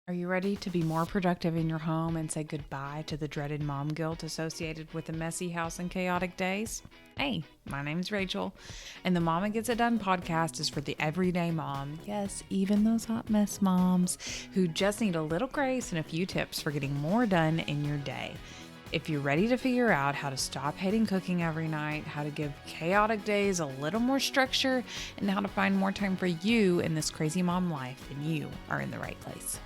Are you ready to be more productive in your home and say goodbye to the dreaded mom guilt associated with a messy house and chaotic days? Hey, my name's Rachel, and the Mama Gets It Done podcast is for the everyday mom. Yes, even those hot mess moms who just need a little grace and a few tips for getting more done in your day. If you're ready to figure out how to stop hating cooking every night, how to give chaotic days a little more structure, and how to find more time for you in this crazy mom life, then you are in the right place.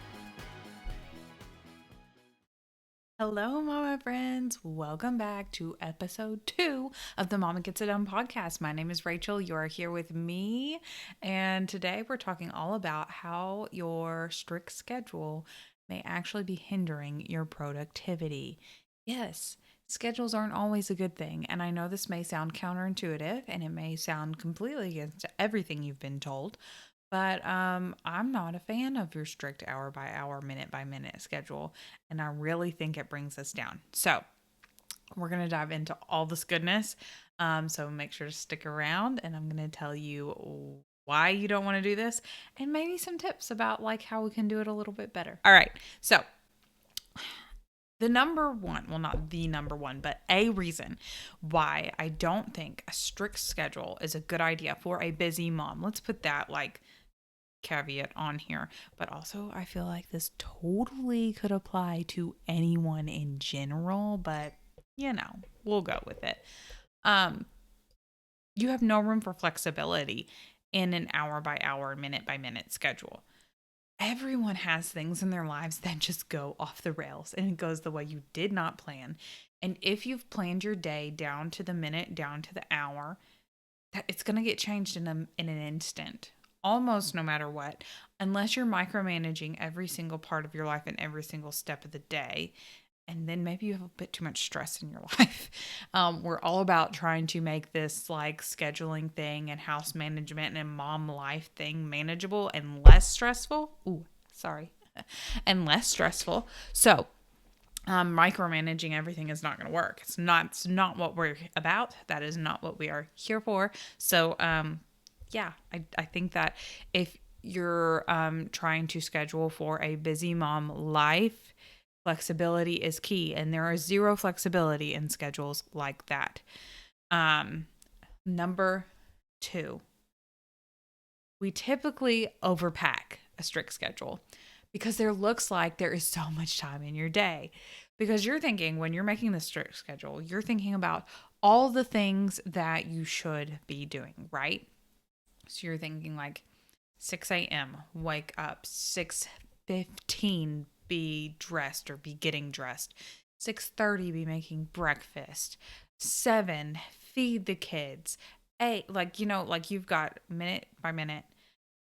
Hello, Mama friends. Welcome back to episode 2 of the Mama Gets It Done podcast. My name is Rachel. You are here with me. And today we're talking all about how your strict schedule may actually be hindering your productivity. Yes, schedules aren't always a good thing. And I know this may sound counterintuitive and it may sound completely against everything you've been told. But I'm not a fan of your strict hour by hour, minute by minute schedule. And I really think it brings us down. So we're going to dive into all this goodness. So make sure to stick around and I'm going to tell you why you don't want to do this and maybe some tips about like how we can do it a little bit better. All right. So the number one, well, not the number one, but a reason why I don't think a strict schedule is a good idea for a busy mom. Let's put that like caveat on here, but also I feel like this totally could apply to anyone in general, but we'll go with it. You have no room for flexibility in an hour by hour, minute by minute schedule. Everyone has things in their lives that just go off the rails and it goes the way you did not plan. And if you've planned your day down to the minute, down to the hour, that it's going to get changed in an instant. Almost no matter what, unless you're micromanaging every single part of your life and every single step of the day. And then maybe you have a bit too much stress in your life. We're all about trying to make this like scheduling thing and house management and mom life thing manageable and less stressful. And less stressful. So micromanaging everything is not going to work. It's not what we're about. That is not what we are here for. So, I think that if you're trying to schedule for a busy mom life, flexibility is key. And there is zero flexibility in schedules like that. Number 2, we typically overpack a strict schedule because there looks like there is so much time in your day. Because you're thinking, when you're making the strict schedule, you're thinking about all the things that you should be doing, right? So you're thinking like 6 a.m., wake up, 6:15, be dressed or be getting dressed, 6:30, be making breakfast, 7, feed the kids, 8, like you've got minute by minute.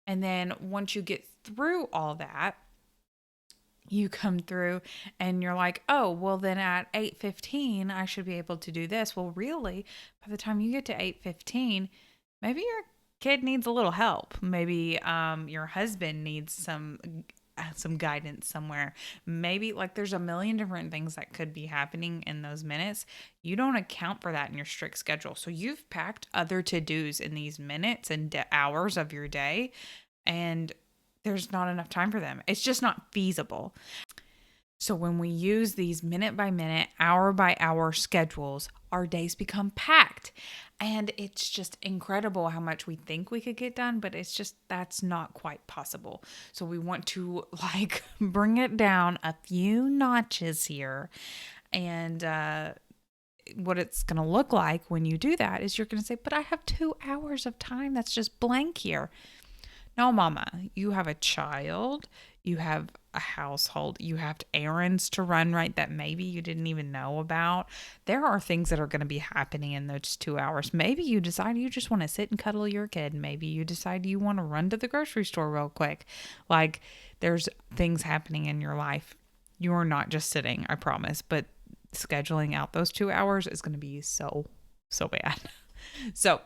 And then once you get through all that, you come through and you're like, oh, well then at 8:15, I should be able to do this. Well, really, by the time you get to 8:15, maybe your kid needs a little help. Maybe your husband needs some guidance somewhere. Maybe like there's a million different things that could be happening in those minutes. You don't account for that in your strict schedule. So you've packed other to-dos in these minutes and hours of your day, and there's not enough time for them. It's just not feasible. So when we use these minute by minute, hour by hour schedules, our days become packed. And it's just incredible how much we think we could get done, but that's not quite possible. So we want to like bring it down a few notches here. And what it's going to look like when you do that is you're going to say, but I have 2 hours of time that's just blank here. No, mama, you have a child, you have a household, you have errands to run, right, that maybe you didn't even know about. There are things that are going to be happening in those 2 hours. Maybe you decide you just want to sit and cuddle your kid. Maybe you decide you want to run to the grocery store real quick. Like, there's things happening in your life. You're not just sitting, I promise, but scheduling out those 2 hours is going to be so bad. So,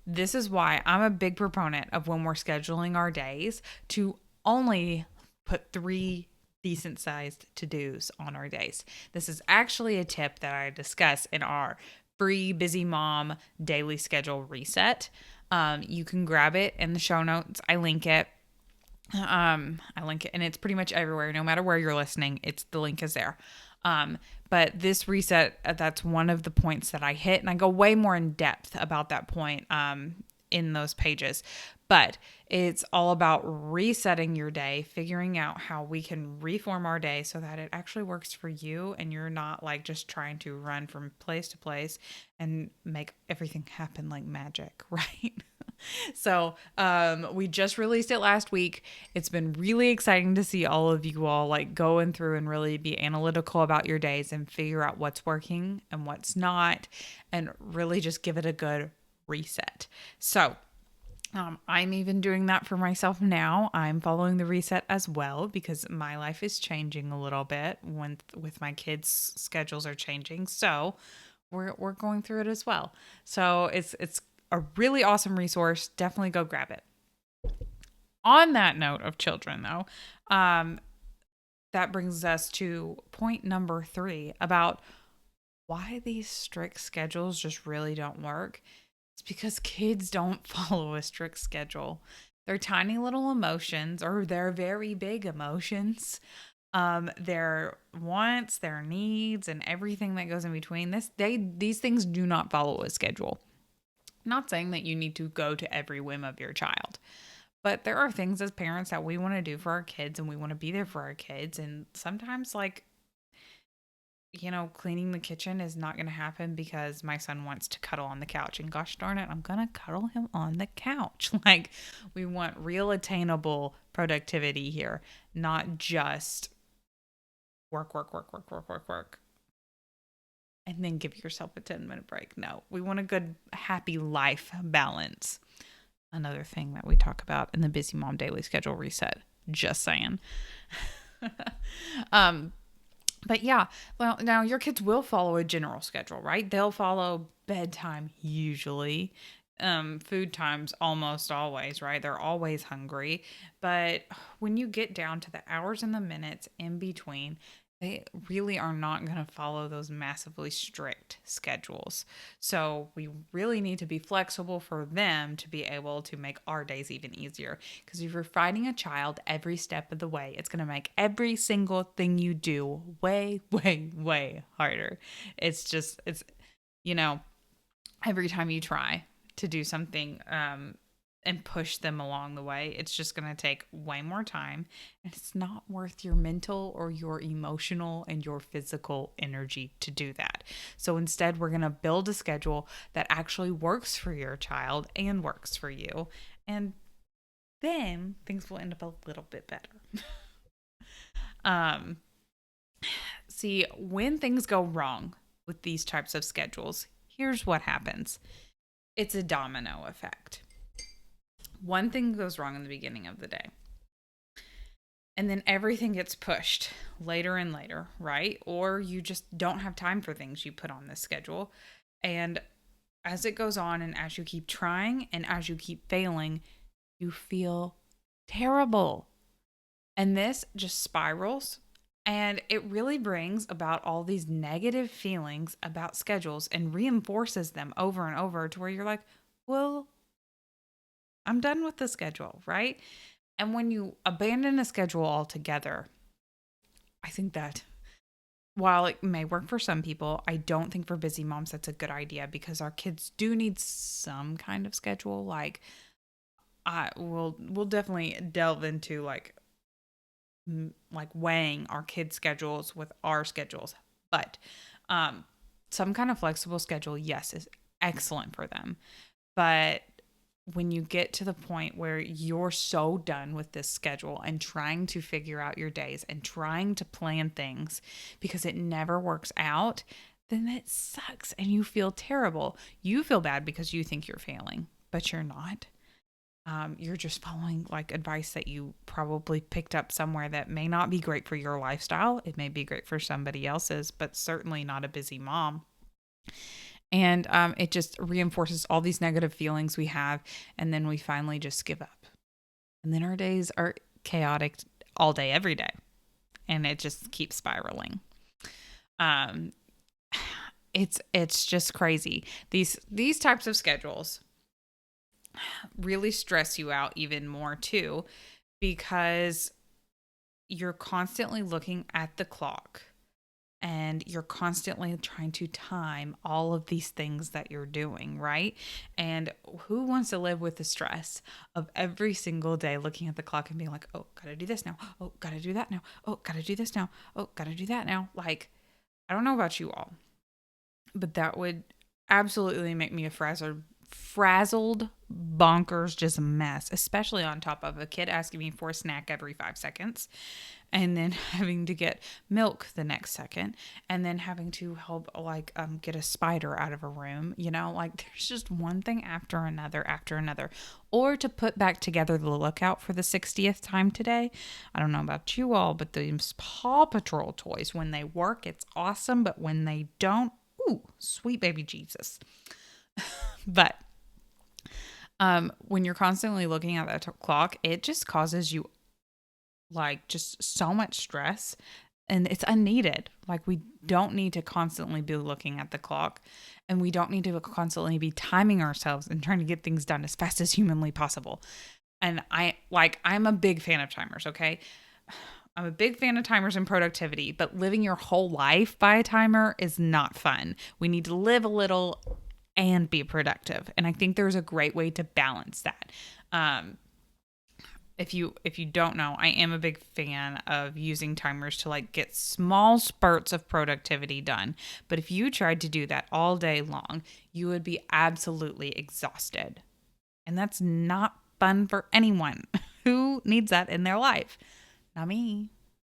this is why I'm a big proponent of when we're scheduling our days to only put 3 decent sized to-dos on our days. This is actually a tip that I discuss in our free Busy Mom daily schedule reset. You can grab it in the show notes. I link it. I link it, and it's pretty much everywhere. No matter where you're listening, the link is there. But this reset, that's one of the points that I hit, and I go way more in depth about that point in those pages. But it's all about resetting your day, figuring out how we can reform our day so that it actually works for you, and you're not like just trying to run from place to place and make everything happen like magic, right? So we just released it last week. It's been really exciting to see all of you all like going through and really be analytical about your days and figure out what's working and what's not, and really just give it a good reset. So I'm even doing that for myself now. I'm following the reset as well because my life is changing a little bit when with my kids' schedules are changing. So we're going through it as well. So it's a really awesome resource. Definitely go grab it. On that note of children, though, that brings us to point number 3 about why these strict schedules just really don't work. It's because kids don't follow a strict schedule. Their tiny little emotions, or their very big emotions, their wants, their needs, and everything that goes in between these things do not follow a schedule. Not saying that you need to go to every whim of your child, but there are things as parents that we want to do for our kids, and we want to be there for our kids. And sometimes, like, cleaning the kitchen is not going to happen because my son wants to cuddle on the couch. And gosh darn it, I'm going to cuddle him on the couch. Like, we want real attainable productivity here, not just work, work, work, work, work, work, work, and then give yourself a 10-minute break. No, we want a good, happy life balance. Another thing that we talk about in the Busy Mom Daily Schedule Reset. Just saying. But yeah, well, now your kids will follow a general schedule, right? They'll follow bedtime usually. Food times almost always, right? They're always hungry. But when you get down to the hours and the minutes in between, they really are not going to follow those massively strict schedules. So we really need to be flexible for them to be able to make our days even easier. Because if you're fighting a child every step of the way, it's going to make every single thing you do way, way, way harder. It's every time you try to do something and push them along the way, it's just going to take way more time, and it's not worth your mental or your emotional and your physical energy to do that. So instead, we're going to build a schedule that actually works for your child and works for you, and then things will end up a little bit better. See, when things go wrong with these types of schedules, here's what happens. It's a domino effect. One thing goes wrong in the beginning of the day, and then everything gets pushed later and later, right? Or you just don't have time for things you put on this schedule. And as it goes on, and as you keep trying and as you keep failing, you feel terrible. And this just spirals, and it really brings about all these negative feelings about schedules and reinforces them over and over to where you're like, well, I'm done with the schedule, right? And when you abandon a schedule altogether, I think that while it may work for some people, I don't think for busy moms that's a good idea, because our kids do need some kind of schedule. Like, we'll definitely delve into like weighing our kids' schedules with our schedules, but some kind of flexible schedule, yes, is excellent for them. But when you get to the point where you're so done with this schedule and trying to figure out your days and trying to plan things because it never works out, then it sucks and you feel terrible. You feel bad because you think you're failing, but you're not. You're just following like advice that you probably picked up somewhere that may not be great for your lifestyle. It may be great for somebody else's, but certainly not a busy mom. And it just reinforces all these negative feelings we have. And then we finally just give up. And then our days are chaotic all day, every day. And it just keeps spiraling. It's just crazy. These types of schedules really stress you out even more too, because you're constantly looking at the clock and you're constantly trying to time all of these things that you're doing, right? And who wants to live with the stress of every single day looking at the clock and being like, oh, gotta do this now. Oh, gotta do that now. Oh, gotta do this now. Oh, gotta do that now. Like, I don't know about you all, but that would absolutely make me a frazzled, bonkers, just a mess, especially on top of a kid asking me for a snack every 5 seconds and then having to get milk the next second and then having to help get a spider out of a room, like there's just one thing after another, or to put back together the lookout for the 60th time today. I don't know about you all, but these Paw Patrol toys, when they work, it's awesome, but when they don't, ooh, sweet baby Jesus. But when you're constantly looking at that clock, it just causes you just so much stress, and it's unneeded. Like, we don't need to constantly be looking at the clock, and we don't need to constantly be timing ourselves and trying to get things done as fast as humanly possible. And I'm a big fan of timers, okay? I'm a big fan of timers and productivity, but living your whole life by a timer is not fun. We need to live a little and be productive. And I think there's a great way to balance that. If you don't know, I am a big fan of using timers to get small spurts of productivity done. But if you tried to do that all day long, you would be absolutely exhausted. And that's not fun for anyone. Who needs that in their life? Not me.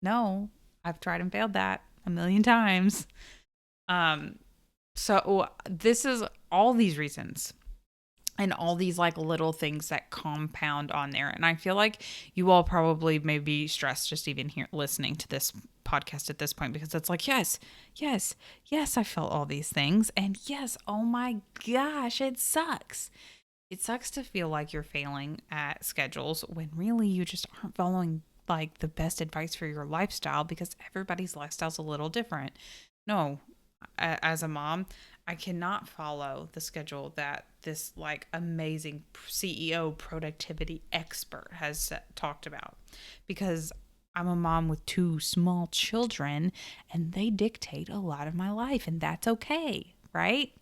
No, I've tried and failed that a million times. So this is all these reasons and all these little things that compound on there. And I feel like you all probably may be stressed just even here listening to this podcast at this point, because it's yes, I felt all these things. And yes, oh my gosh, it sucks. It sucks to feel like you're failing at schedules when really you just aren't following the best advice for your lifestyle, because everybody's lifestyle is a little different. No, as a mom, I cannot follow the schedule that this amazing CEO productivity expert has talked about, because I'm a mom with 2 small children and they dictate a lot of my life, and that's okay, right?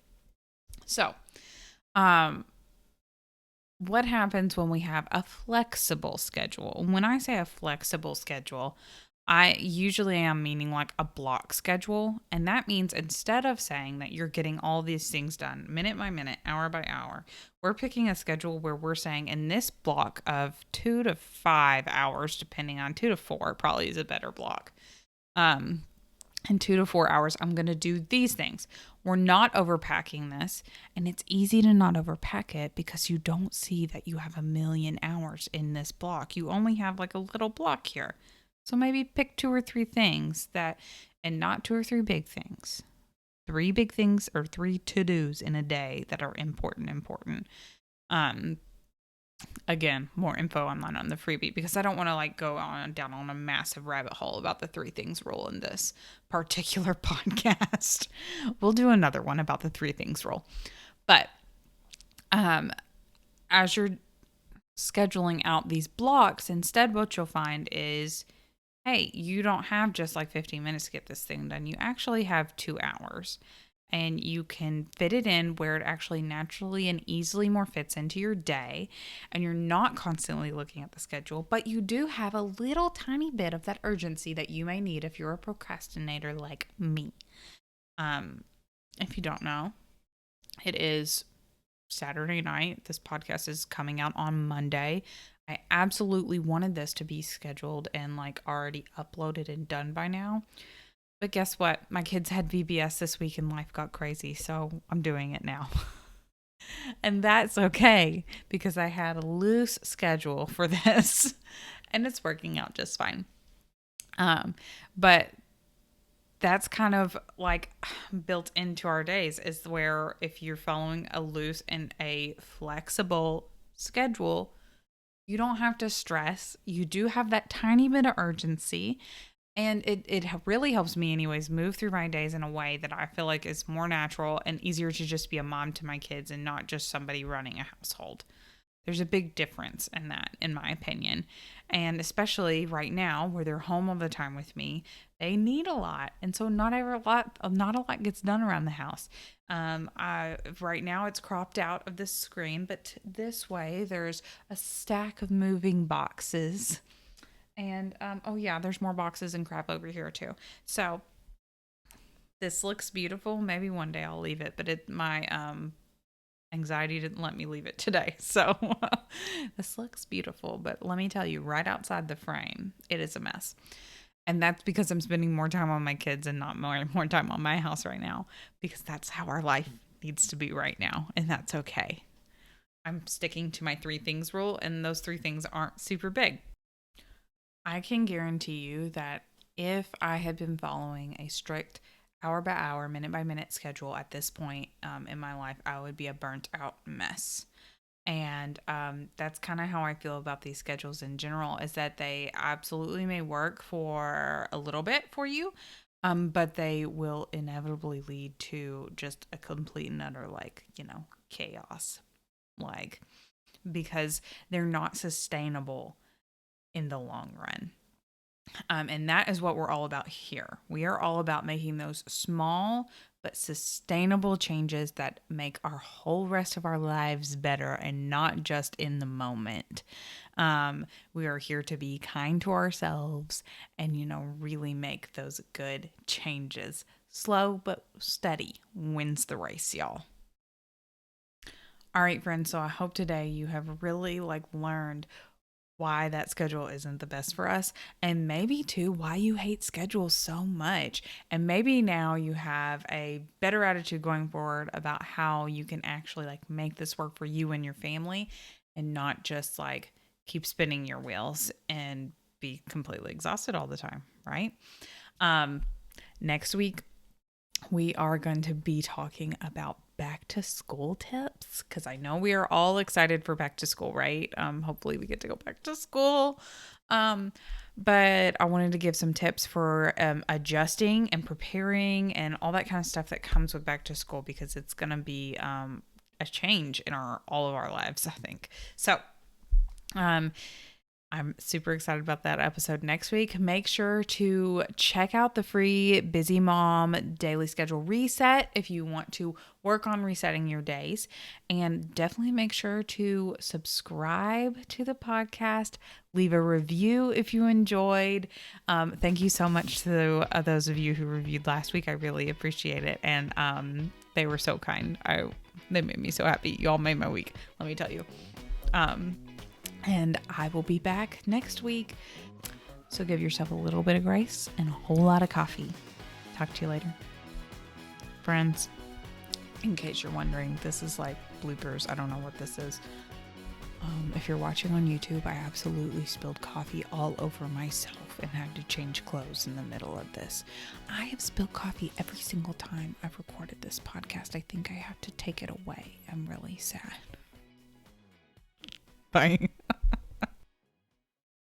So, what happens when we have a flexible schedule? When I say a flexible schedule, I usually am meaning a block schedule. And that means instead of saying that you're getting all these things done minute by minute, hour by hour, we're picking a schedule where we're saying in this block of 2 to 5 hours, depending on 2 to 4 probably is a better block. In 2 to 4 hours, I'm going to do these things. We're not overpacking this, and it's easy to not overpack it because you don't see that you have a million hours in this block. You only have a little block here. So maybe pick 2 or 3 things and not 2 or 3 big things. 3 big things or 3 to-dos in a day that are important. Again, more info online on the freebie, because I don't want to go down on a massive rabbit hole about the 3 things rule in this particular podcast. We'll do another one about the 3 things rule. But as you're scheduling out these blocks, instead what you'll find is, hey, you don't have just 15 minutes to get this thing done. You actually have 2 hours. And you can fit it in where it actually naturally and easily more fits into your day. And you're not constantly looking at the schedule, but you do have a little tiny bit of that urgency that you may need if you're a procrastinator like me. If you don't know, it is Saturday night. This podcast is coming out on Monday. I absolutely wanted this to be scheduled and already uploaded and done by now. But guess what? My kids had VBS this week and life got crazy, so I'm doing it now. And that's okay, because I had a loose schedule for this and it's working out just fine. But that's kind of built into our days, is where if you're following a loose and a flexible schedule, you don't have to stress. You do have that tiny bit of urgency. And it really helps me anyways move through my days in a way that I feel like is more natural and easier to just be a mom to my kids and not just somebody running a household. There's a big difference in that, in my opinion. And especially right now where they're home all the time with me, they need a lot. And so not a lot gets done around the house. Right now it's cropped out of this screen, but this way there's a stack of moving boxes. And, oh yeah, there's more boxes and crap over here too. So this looks beautiful. Maybe one day I'll leave it, but my anxiety didn't let me leave it today. So this looks beautiful, but let me tell you, right outside the frame, it is a mess. And that's because I'm spending more time on my kids and not more time on my house right now, because that's how our life needs to be right now. And that's okay. I'm sticking to my 3 things rule, and those 3 things aren't super big. I can guarantee you that if I had been following a strict hour by hour, minute by minute schedule at this point in my life, I would be a burnt out mess. And that's kind of how I feel about these schedules in general, is that they absolutely may work for a little bit for you, but they will inevitably lead to just a complete and utter, chaos, because they're not sustainable in the long run. And that is what we're all about here. We are all about making those small but sustainable changes that make our whole rest of our lives better, and not just in the moment. We are here to be kind to ourselves and, really make those good changes. Slow but steady wins the race, y'all. All right, friends. So I hope today you have really learned why that schedule isn't the best for us, and maybe too why you hate schedules so much. And maybe now you have a better attitude going forward about how you can actually make this work for you and your family, and not just keep spinning your wheels and be completely exhausted all the time, right? Next week we are going to be talking about back to school tips, because I know we are all excited for back to school, right? Hopefully we get to go back to school. But I wanted to give some tips for adjusting and preparing and all that kind of stuff that comes with back to school, because it's going to be a change in all of our lives, I think. So, I'm super excited about that episode next week. Make sure to check out the free Busy Mom Daily Schedule Reset if you want to work on resetting your days. And definitely make sure to subscribe to the podcast. Leave a review if you enjoyed. Thank you so much to those of you who reviewed last week. I really appreciate it. And they were so kind. They made me so happy. Y'all made my week, let me tell you. And I will be back next week. So give yourself a little bit of grace and a whole lot of coffee. Talk to you later. Friends, in case you're wondering, this is bloopers. I don't know what this is. If you're watching on YouTube, I absolutely spilled coffee all over myself and had to change clothes in the middle of this. I have spilled coffee every single time I've recorded this podcast. I think I have to take it away. I'm really sad. Bye.